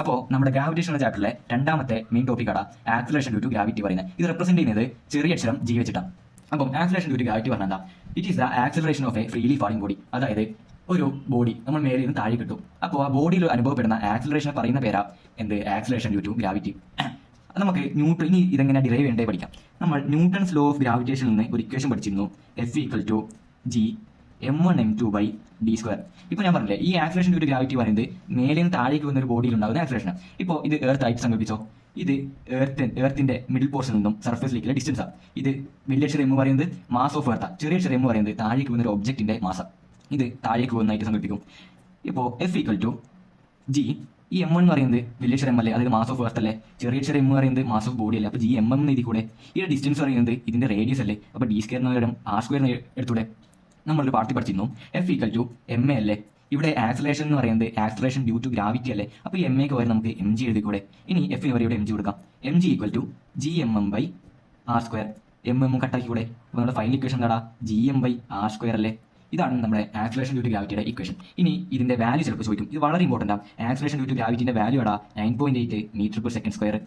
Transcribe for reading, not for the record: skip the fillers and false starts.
അപ്പോൾ നമ്മുടെ ഗ്രാവിറ്റേഷൻ എന്ന ചാപ്റ്ററിലെ രണ്ടാമത്തെ മെയിൻ ടോപ്പിക്കാണ് ആക്സിലറേഷൻ ഡ്യൂ ടു ഗ്രാവിറ്റി പറയുന്നത്. ഇത് റെപ്രസെന്റ് ചെയ്യുന്നത് ചെറിയ അക്ഷരം ജി വെച്ചിട്ടാണ്. അപ്പം ആക്സിലറേഷൻ ഡ്യൂ ടു ഗ്രാവിറ്റി പറഞ്ഞാൽ എന്താ? It is the acceleration of A freely falling body. അതായത് ഒരു ബോഡി നമ്മൾ മേലിൽ നിന്ന് താഴെ കിട്ടും. അപ്പോൾ ആ ബോഡിയിൽ അനുഭവപ്പെടുന്ന ആക്സിലറേഷൻ പറയുന്ന പേരാ എന്ത്? Acceleration due to gravity. നമുക്ക് ന്യൂട്ടൺ ഇനി ഇതെങ്ങനെ ഡിറൈവ് ചെയ്യേണ്ടേ പഠിക്കാം. നമ്മൾ ന്യൂട്ടൺസ് ലോ ഓഫ് ഗ്രാവിറ്റേഷനിൽ നിന്ന് ഒരു ഇക്വേഷൻ പഠിച്ചിരുന്നു. F=G(m1m2/d²). ഇപ്പോൾ ഞാൻ പറഞ്ഞില്ലേ, ഈ ആക്സിലറേഷൻ ഡ്യൂ ടു ഗ്രാവിറ്റി പറയുന്നത് മേലിൽ നിന്ന് താഴേക്ക് വന്ന ഒരു ബോഡിയിൽ ഉണ്ടാകുന്ന ആക്സിലറേഷൻ. ഇപ്പോൾ ഇത് എർത്ത് ആയിട്ട് സങ്കല്പിച്ചോ. ഇത് എർത്തിന്റെ മിഡിൽ പോർഷനിൽ നിന്നും സർഫേസിലേക്കുള്ള ഡിസ്റ്റൻസ് ആണ്. ഇത് വലിയ അക്ഷരം എം പറയുന്നത് മാസ് ഓഫ് എർത്ത്, ചെറിയ അക്ഷരം എം പറയുന്നത് താഴേക്ക് വന്ന ഒരു ഒബ്ജക്റ്റിന്റെ മാസം. ഇത് താഴേക്ക് പോകുന്നതായിട്ട് സങ്കല്പിക്കും. ഇപ്പോൾ F=G, ഈ M എന്ന് പറയുന്നത് വലിയ അക്ഷരം അല്ലേ, അതായത് മാസ് ഓഫ് എർത്ത് അല്ലേ. ചെറിയ അക്ഷരം എം പറയുന്നത് മാസ് ഓഫ് ബോഡി അല്ലേ. അപ്പോൾ G mm എന്ന് എഴുതി കൂടെ. ഈ ഡിസ്റ്റൻസ് പറയുന്നത് ഇതിന്റെ റേഡിയസ് അല്ലേ. അപ്പോൾ d² r² എടുത്തൂടെ. നമ്മളൊരു പാർട്ടി പഠിച്ചിരുന്നു. F=ma അല്ലേ. ഇവിടെ ആക്സിലറേഷൻ എന്ന് പറയുന്നത് ആക്സിലറേഷൻ ഡ്യൂ ടു ഗ്രാവിറ്റി അല്ലേ. അപ്പോൾ ഈ എം എക്ക് പകരം നമുക്ക് mg എഴുതിക്കൂടെ. ഇനി F ന് ഇവിടെ mg കൊടുക്കാം. mg=Gmm/r². mm കട്ടാക്കി കൂടെ. അപ്പോൾ നമ്മുടെ ഫൈനൽ ഇക്വേഷൻ എന്താടാ? Gm/r² അല്ലേ. ഇതാണ് നമ്മുടെ ആക്സിലറേഷൻ ഡ്യൂ ടു ഗ്രാവിറ്റിയുടെ ഇക്വേഷൻ. ഇനി ഇതിന്റെ വാല്യൂ ചിലപ്പോൾ ചോദിക്കും. ഇത് വളരെ ഇമ്പോർട്ടൻ്റ് ആണ്. ആക്സിലറേഷൻ ഡ്യൂ ടു ഗ്രാവിറ്റിന്റെ വാല്യൂ ആടാ 9.8 m/s².